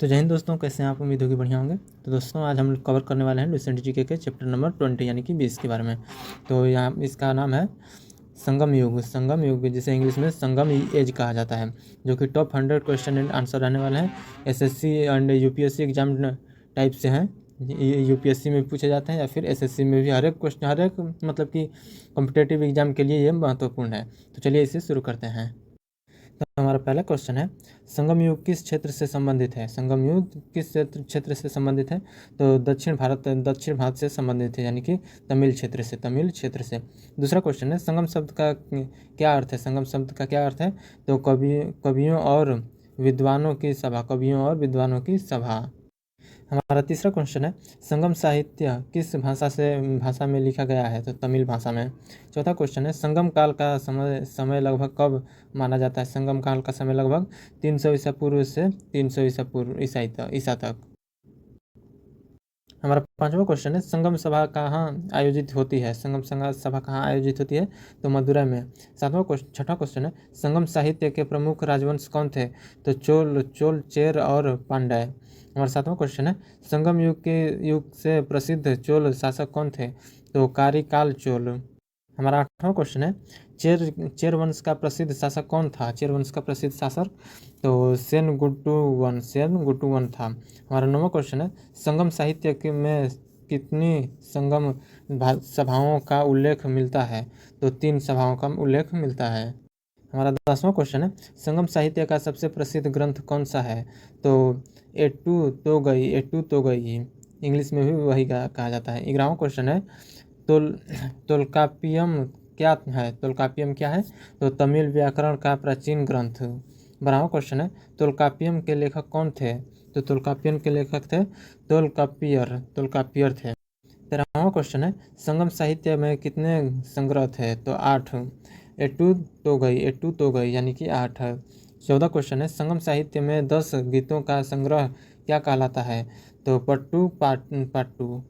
तो जय हिंद दोस्तों, कैसे हैं आप? उम्मीद होगी बढ़िया होंगे। तो दोस्तों आज हम कवर करने वाले हैं रिसेंट जीके के चैप्टर नंबर 20 यानी कि 20 के बारे में। तो यहाँ इसका नाम है संगम युग। संगम युग जिसे इंग्लिश में संगम एज कहा जाता है, जो कि टॉप 100 क्वेश्चन एंड आंसर रहने वाले हैं। SSC and UPSC exam type से हैं। यूपीएससी में पूछे जाते हैं या फिर एसएससी में भी। हर एक क्वेश्चन, हर एक मतलब कि कॉम्पिटेटिव एग्जाम के लिए ये महत्वपूर्ण है। तो चलिए इसे शुरू करते हैं। तो हमारा पहला क्वेश्चन है, संगम युग किस क्षेत्र से संबंधित है? संगम युग किस क्षेत्र से संबंधित है? तो दक्षिण भारत से संबंधित है, यानी कि तमिल क्षेत्र से। दूसरा क्वेश्चन है, संगम शब्द का क्या अर्थ है? संगम शब्द का क्या अर्थ है? तो कवियों और विद्वानों की सभा। हमारा तीसरा क्वेश्चन है, संगम साहित्य किस भाषा में लिखा गया है? तो तमिल भाषा में। चौथा क्वेश्चन है, संगम काल का समय लगभग कब माना जाता है? संगम काल का समय लगभग 300 ईसा पूर्व से 300 ईसा तक। हमारा पांचवा क्वेश्चन है, संगम सभा कहाँ आयोजित होती है? सभा कहाँ आयोजित होती है? तो मदुरै में। छठा क्वेश्चन है, संगम साहित्य के प्रमुख राजवंश कौन थे? तो चोल, चेर और पांड्य। हमारा सातवां क्वेश्चन है, संगम युग से प्रसिद्ध चोल शासक कौन थे? तो कारिकाल चोल। हमारा आठवां क्वेश्चन है, चेर वंश का प्रसिद्ध शासक कौन था? चेर वंश का प्रसिद्ध शासक तो सेनगुट्टु वन था। हमारा नौवां क्वेश्चन है, संगम साहित्य में कितनी संगम सभाओं का उल्लेख मिलता है? तो 3 सभाओं का उल्लेख मिलता है। हमारा 10वां क्वेश्चन है, संगम साहित्य का सबसे प्रसिद्ध ग्रंथ कौन सा है? तो एट्टू तो गई, इंग्लिश में भी वही कहा जाता है। 11वां क्वेश्चन है, तोल्कापियम क्या है? तो तमिल व्याकरण का प्राचीन ग्रंथ। 12वां क्वेश्चन है, तोल्कापियम के लेखक कौन थे? तो तोल्कापियम के लेखक थे तोल्कापियर थे। 13वां क्वेश्चन है, संगम साहित्य में कितने संग्रह थे? तो 8। एट्टू तो गई यानी कि 8 है। 14 क्वेश्चन है, संगम साहित्य में 10 गीतों का संग्रह क्या कहलाता है? तो पट्टू पाटू।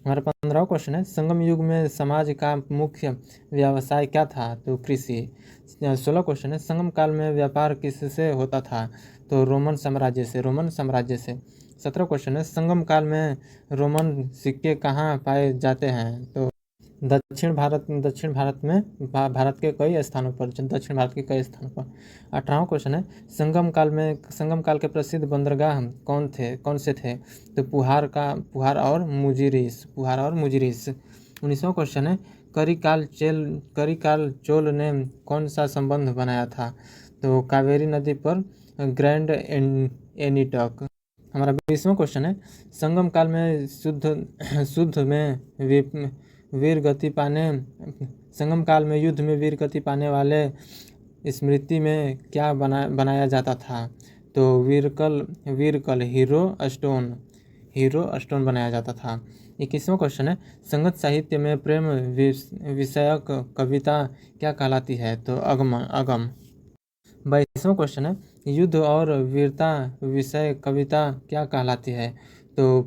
हमारा 15वां क्वेश्चन है, संगम युग में समाज का मुख्य व्यवसाय क्या था? तो कृषि। 16 क्वेश्चन है, संगम काल में व्यापार किससे होता था? तो रोमन साम्राज्य से। 17 क्वेश्चन है, संगम काल में रोमन सिक्के कहाँ पाए जाते हैं? तो दक्षिण भारत में भारत के कई स्थानों पर 18वां क्वेश्चन है, संगम काल के प्रसिद्ध बंदरगाह कौन से थे? तो पुहार और मुजिरिस। 19वां क्वेश्चन है, करिकाल चोल ने कौन सा संबंध बनाया था? तो कावेरी नदी पर ग्रैंड एनीटक। हमारा 20वां क्वेश्चन है, संगम काल में शुद्ध में संगम काल में युद्ध में वीर गति पाने वाले स्मृति में क्या बनाया जाता था? तो वीरकल हीरो स्टोन बनाया जाता था। 21वां क्वेश्चन है, संगत साहित्य में प्रेम विषयक कविता क्या कहलाती है? तो अगम। 22वां क्वेश्चन है, युद्ध और वीरता विषय कविता क्या कहलाती है? तो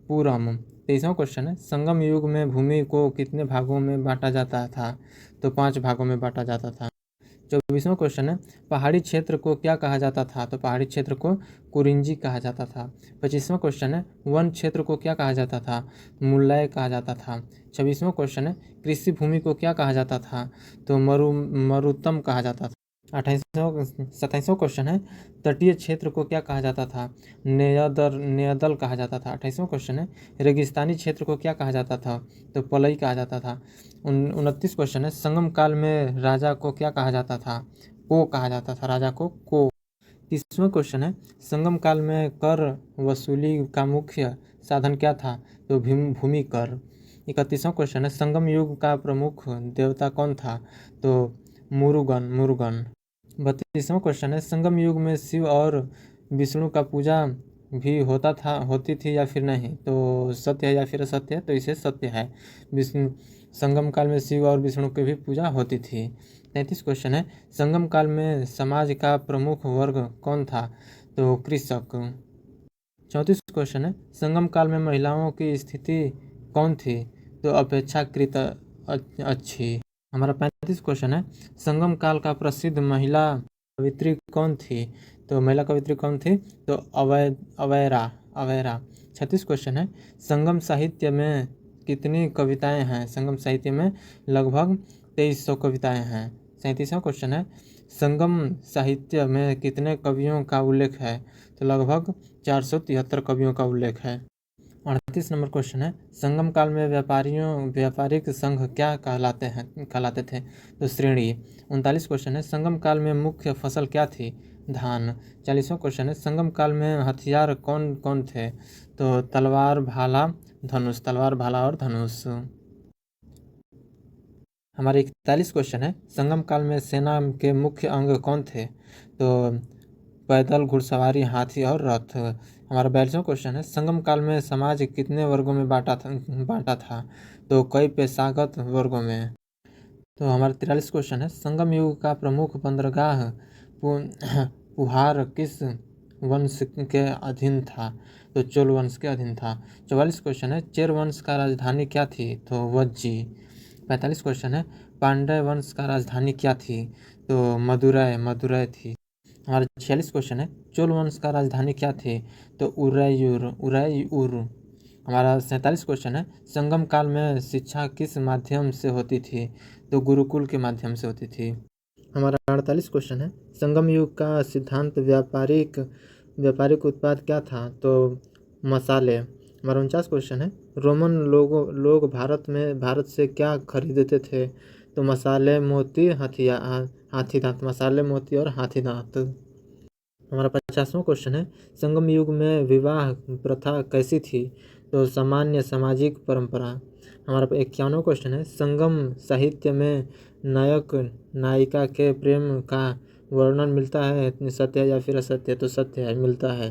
पूरम। 23वां क्वेश्चन है, संगम युग में भूमि को कितने भागों में बांटा जाता था? तो 5 भागों में बांटा जाता था। 24वां क्वेश्चन है, पहाड़ी क्षेत्र को क्या कहा जाता था? तो पहाड़ी क्षेत्र को कुरिंजी कहा जाता था। 25वां क्वेश्चन है, वन क्षेत्र को क्या कहा जाता था? मुल्लय कहा जाता था। 26वां क्वेश्चन है, कृषि भूमि को क्या कहा जाता था? तो मरुतम कहा जाता था। 27वां क्वेश्चन है, तटीय क्षेत्र को क्या कहा जाता था? नेयदल कहा जाता था। 28वां क्वेश्चन है, रेगिस्तानी क्षेत्र को क्या कहा जाता था? तो पलई कहा जाता था। 29 क्वेश्चन है, संगम काल में राजा को क्या कहा जाता था? को कहा जाता था, राजा को 30वां क्वेश्चन है, संगम काल में कर वसूली का मुख्य साधन क्या था? तो भूमि कर। 31वां क्वेश्चन है, संगम युग का प्रमुख देवता कौन था? तो मुरुगन। 32वां क्वेश्चन है, संगम युग में शिव और विष्णु का पूजा भी होती थी या फिर नहीं? तो सत्य है या फिर असत्य है? तो इसे सत्य है। संगम काल में शिव और विष्णु की भी पूजा होती थी। 33 क्वेश्चन है, संगम काल में समाज का प्रमुख वर्ग कौन था? तो कृषक। 34 क्वेश्चन है, संगम काल में महिलाओं की स्थिति कौन थी? तो अपेक्षाकृत अच्छी। हमारा 35 क्वेश्चन है, संगम काल का प्रसिद्ध महिला कवित्री कौन थी? तो महिला कवित्री कौन थी? तो अवैरा। 36 क्वेश्चन है, संगम साहित्य में कितनी कविताएं हैं? संगम साहित्य में लगभग 2300 कविताएं हैं। 37वां क्वेश्चन है, संगम साहित्य में कितने कवियों का उल्लेख है? तो लगभग 473 कवियों का उल्लेख है। 38 नंबर क्वेश्चन है, संगम काल में व्यापारिक संघ क्या कहलाते थे? तो श्रेणी। 39 क्वेश्चन है, संगम काल में मुख्य फसल क्या थी? धान। 40वां क्वेश्चन है, संगम काल में हथियार कौन कौन थे? तो तलवार, भाला, और धनुष। हमारे 41 क्वेश्चन है, संगम काल में सेना के मुख्य अंग कौन थे? तो पैदल, घुड़सवारी, हाथी और रथ। हमारा 42वां क्वेश्चन है, संगम काल में समाज कितने वर्गों में बांटा था? तो कई पेशागत वर्गों में। तो हमारा 43 क्वेश्चन है, संगम युग का प्रमुख बंदरगाह पुहार किस वंश के अधीन था? तो चोल वंश के अधीन था। 44 क्वेश्चन है, चेर वंश का राजधानी क्या थी? तो वज्जी। 45 क्वेश्चन है, पांड्य वंश का राजधानी क्या थी? तो मदुरै थी। हमारा 46 क्वेश्चन है, चोल वंश का राजधानी क्या थी? तो उरैयूर। हमारा 47 क्वेश्चन है, संगम काल में शिक्षा किस माध्यम से होती थी? तो गुरुकुल के माध्यम से होती थी। हमारा 48 क्वेश्चन है, संगम युग का सिद्धांत व्यापारिक उत्पाद क्या था? तो मसाले। हमारा 49 क्वेश्चन है, रोमन लोग भारत से क्या खरीदते थे? तो मसाले, मोती, हाथी दांत। मसाले, मोती और हाथी दांत। हमारा 50वां क्वेश्चन है, संगम युग में विवाह प्रथा कैसी थी? तो सामान्य सामाजिक परंपरा। हमारा 51वां क्वेश्चन है, संगम साहित्य में नायक नायिका के प्रेम का वर्णन मिलता है? सत्य है या फिर असत्य? तो सत्य है, मिलता है।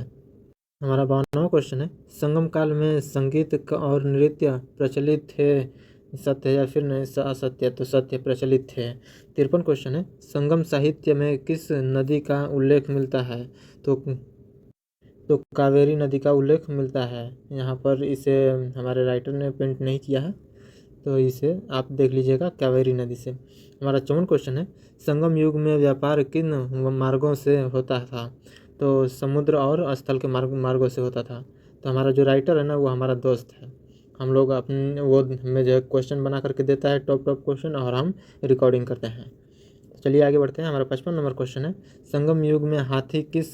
हमारा 52वां क्वेश्चन है, संगम काल में संगीत और नृत्य प्रचलित थे? सत्य है या फिर नहीं? असत्य। तो सत्य, प्रचलित थे। 53 क्वेश्चन है, संगम साहित्य में किस नदी का उल्लेख मिलता है? तो कावेरी नदी का उल्लेख मिलता है। यहाँ पर इसे हमारे राइटर ने पेंट नहीं किया है, तो इसे आप देख लीजिएगा कावेरी नदी से। हमारा 54 क्वेश्चन है, संगम युग में व्यापार किन मार्गों से होता था? तो समुद्र और स्थल के मार्गों से होता था। तो हमारा जो राइटर है ना, वो हमारा दोस्त है। हम लोग अपने वो हमें जो है क्वेश्चन बना करके देता है, टॉप क्वेश्चन, और हम रिकॉर्डिंग करते हैं। चलिए आगे बढ़ते हैं। हमारा 55 नंबर क्वेश्चन है, संगम युग में हाथी किस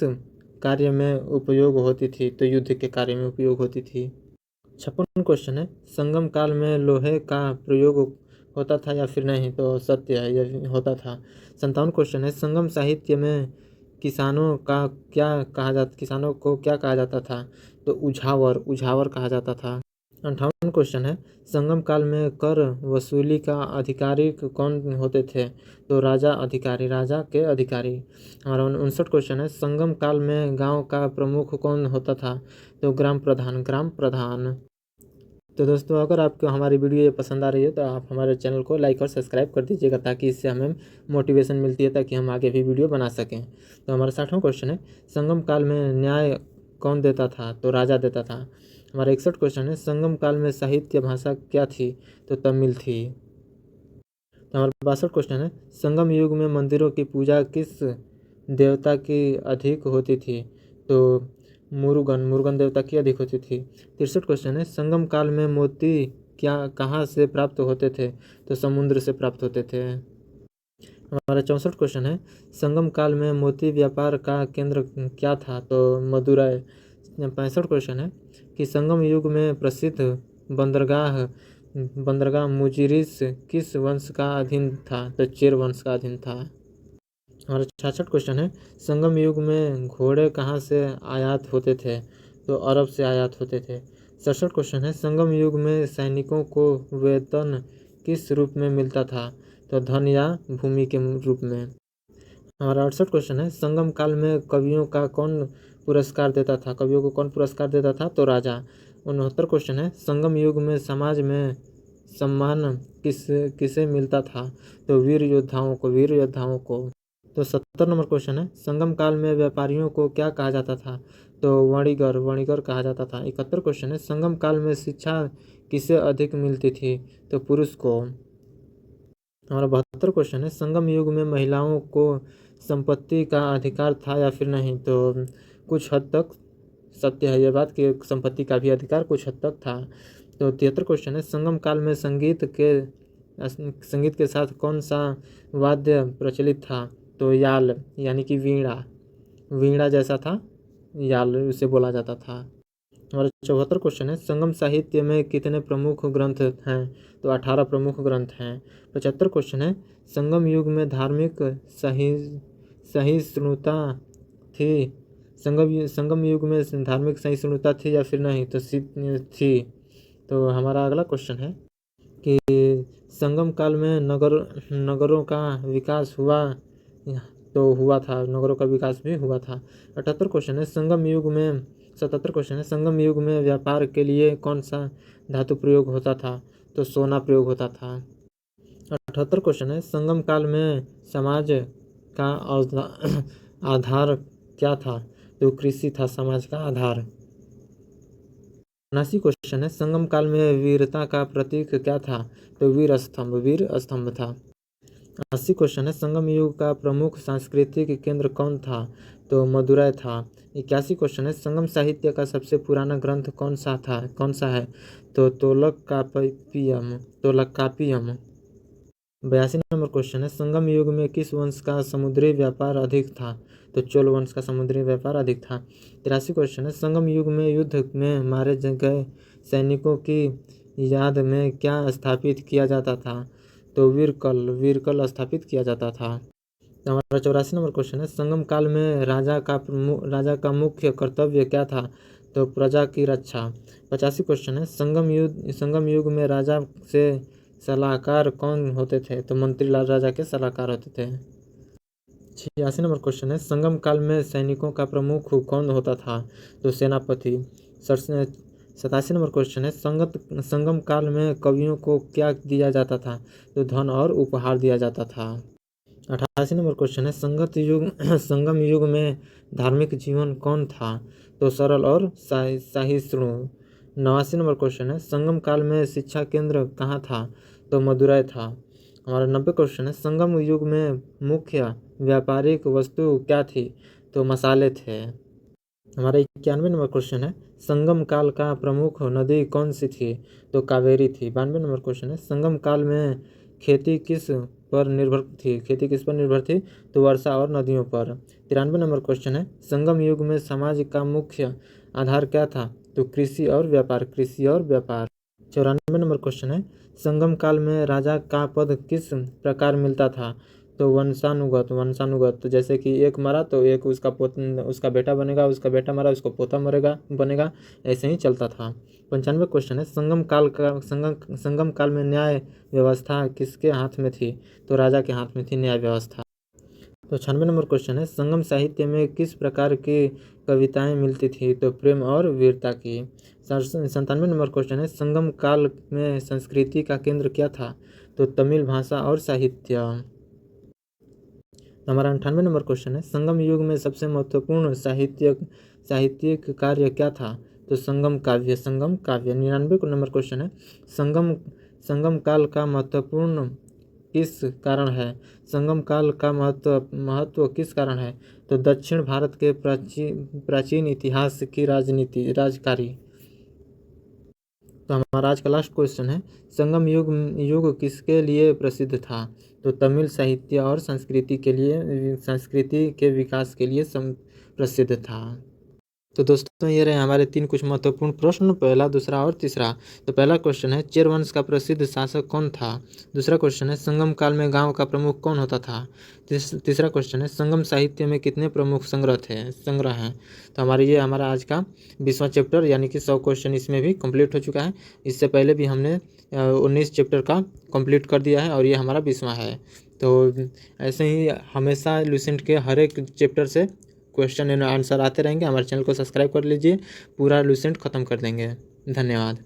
कार्य में उपयोग होती थी? तो युद्ध के कार्य में उपयोग होती थी। 56 क्वेश्चन है, संगम काल में लोहे का प्रयोग होता था या फिर नहीं? तो सत्य है, यह होता था। 57 क्वेश्चन है, संगम साहित्य में किसानों को क्या कहा जाता था? तो उझावर कहा जाता था। 58 क्वेश्चन है, संगम काल में कर वसूली का अधिकारी कौन होते थे? तो राजा के अधिकारी। हमारा 59 क्वेश्चन है, संगम काल में गांव का प्रमुख कौन होता था? तो ग्राम प्रधान। तो दोस्तों, अगर आपको हमारी वीडियो ये पसंद आ रही है तो आप हमारे चैनल को लाइक और सब्सक्राइब कर दीजिएगा, ताकि इससे हमें मोटिवेशन मिलती है, ताकि हम आगे भी वीडियो बना सकें। तो हमारा 60वां क्वेश्चन है, संगम काल में न्याय कौन देता था? तो राजा देता था। हमारा 61 क्वेश्चन है, संगम काल में साहित्य भाषा क्या थी? तो तमिल थी। तो हमारा 62 क्वेश्चन है, संगम युग में मंदिरों की पूजा किस देवता की अधिक होती थी? तो मुरुगन देवता की अधिक होती थी। 63 क्वेश्चन है, संगम काल में मोती कहाँ से प्राप्त होते थे? तो समुद्र से प्राप्त होते थे। हमारा 64 क्वेश्चन है, संगम काल में मोती व्यापार का केंद्र क्या था? तो मदुरै। 65 क्वेश्चन है कि संगम युग में प्रसिद्ध बंदरगाह मुजिरिस किस वंश का अधीन था? तो चेर वंश का अधीन था। हमारा 66 क्वेश्चन है, संगम युग में घोड़े कहाँ से आयात होते थे? तो अरब से आयात होते थे। 67 क्वेश्चन है, संगम युग में सैनिकों को वेतन किस रूप में मिलता था? तो धन या भूमि के रूप में। हमारा 68 क्वेश्चन है, संगम काल में कवियों को कौन पुरस्कार देता था? तो राजा। 69 क्वेश्चन है, संगम युग में समाज में सम्मान किसे मिलता था? तो वीर योद्धाओं को। तो 70 नंबर क्वेश्चन है, संगम काल में व्यापारियों को क्या कहा जाता था? तो वणिगर कहा जाता था। 71 क्वेश्चन है, संगम काल में शिक्षा किसे अधिक मिलती थी? तो पुरुष को। हमारा 72 क्वेश्चन है, संगम युग में महिलाओं को संपत्ति का अधिकार था या फिर नहीं, तो कुछ हद तक सत्य है यह बात कि संपत्ति का भी अधिकार कुछ हद तक था। तो 73 क्वेश्चन है, संगम काल में संगीत के साथ कौन सा वाद्य प्रचलित था, तो याल यानी कि वीणा जैसा था याल उसे बोला जाता था। हमारा 74 क्वेश्चन है, संगम साहित्य में कितने प्रमुख ग्रंथ हैं, तो 18 प्रमुख ग्रंथ हैं। 75 क्वेश्चन है, संगम युग में धार्मिक सहिष्णुता थी, संगम युग में धार्मिक सहिष्णुता थी या फिर नहीं, तो थी। तो हमारा अगला क्वेश्चन है कि संगम काल में नगरों का विकास हुआ, तो हुआ था, नगरों का विकास भी हुआ था। 78 क्वेश्चन है, 77 क्वेश्चन है, संगम युग में व्यापार के लिए कौन सा धातु प्रयोग होता था, तो सोना प्रयोग होता था। 78 क्वेश्चन है, संगम काल में समाज का आधार क्या था, तो कृषि था समाज का आधार। 79 क्वेश्चन है, संगम काल में वीरता का प्रतीक क्या था, तो वीर स्तंभ था। 80 क्वेश्चन है, संगम युग का प्रमुख सांस्कृतिक केंद्र कौन था, तो मदुरै था। 81 क्वेश्चन है, संगम साहित्य का सबसे पुराना ग्रंथ कौन सा है, तो तोलकापियम। 82 नंबर क्वेश्चन है, संगम युग में किस वंश का समुद्री व्यापार अधिक था, तो चोल वंश का समुद्री व्यापार अधिक था। 83 क्वेश्चन है, संगम युग में युद्ध में मारे गए सैनिकों की याद में क्या स्थापित किया जाता था, तो वीरकल स्थापित किया जाता था। हमारा 84 नंबर क्वेश्चन है, संगम काल में राजा का मुख्य कर्तव्य क्या था, तो प्रजा की रक्षा। 85 क्वेश्चन है, संगम युग में राजा से सलाहकार कौन होते थे, तो मंत्री लाल राजा के सलाहकार होते थे। 86 नंबर क्वेश्चन है, संगम काल में सैनिकों का प्रमुख कौन होता था, तो सेनापति। 87 नंबर क्वेश्चन है, संगम काल में कवियों को क्या दिया जाता था, तो धन और उपहार दिया जाता था। 88 नंबर क्वेश्चन है, संगम युग में धार्मिक जीवन कौन था, तो सरल और सहिष्णु। 89 नंबर क्वेश्चन है, संगम काल में शिक्षा केंद्र कहाँ था, तो मदुरै था। हमारा 90 क्वेश्चन है, संगम युग में मुख्य व्यापारिक वस्तु क्या थी, तो मसाले थे। हमारा 91 नंबर क्वेश्चन है, संगम काल का प्रमुख नदी कौन सी थी, तो कावेरी थी। 92 नंबर क्वेश्चन है, संगम काल में खेती किस पर निर्भर थी, तो वर्षा और नदियों पर। 93 नंबर क्वेश्चन है, संगम युग में समाज का मुख्य आधार क्या था, तो कृषि और व्यापार। 94 नंबर क्वेश्चन है, संगम काल में राजा का पद किस प्रकार मिलता था, तो वंशानुगत, तो जैसे कि एक मरा तो एक उसका बेटा बनेगा, उसका बेटा मरा उसको पोता बनेगा, ऐसे ही चलता था। 95 क्वेश्चन है, संगम काल में न्याय व्यवस्था किसके हाथ में थी, तो राजा के हाथ में थी न्याय व्यवस्था। तो 96 नंबर क्वेश्चन है, संगम साहित्य में किस प्रकार की कविताएं मिलती थी, तो प्रेम और वीरता की। 97 नंबर क्वेश्चन है, संगम काल में संस्कृति का केंद्र क्या था, तो तमिल भाषा और साहित्य। हमारा 98 नंबर क्वेश्चन है, संगम युग में सबसे महत्वपूर्ण साहित्यिक कार्य क्या था, तो संगम काव्य। 99 नंबर क्वेश्चन है, संगम काल का महत्वपूर्ण किस कारण है, संगम काल का महत्व किस कारण है, तो दक्षिण भारत के प्राचीन इतिहास की राजकारी। तो हमारा आज का लास्ट क्वेश्चन है, संगम युग किसके लिए प्रसिद्ध था, तो तमिल साहित्य और संस्कृति के विकास के लिए प्रसिद्ध था। तो दोस्तों ये रहे हमारे 3 कुछ महत्वपूर्ण प्रश्न, पहला, दूसरा और तीसरा। तो पहला क्वेश्चन है, चेर वंश का प्रसिद्ध शासक कौन था। दूसरा क्वेश्चन है, संगम काल में गांव का प्रमुख कौन होता था। तीसरा क्वेश्चन है, संगम साहित्य में कितने प्रमुख संग्रह हैं। तो हमारा आज का 20वां चैप्टर यानी कि 100 क्वेश्चन इसमें भी कंप्लीट हो चुका है। इससे पहले भी हमने 19 चैप्टर का कंप्लीट कर दिया है और ये हमारा 20वां है। तो ऐसे ही हमेशा लुसेंट के हर एक चैप्टर से क्वेश्चन एंड आंसर आते रहेंगे। हमारे चैनल को सब्सक्राइब कर लीजिए, पूरा लुसेंट ख़त्म कर देंगे। धन्यवाद।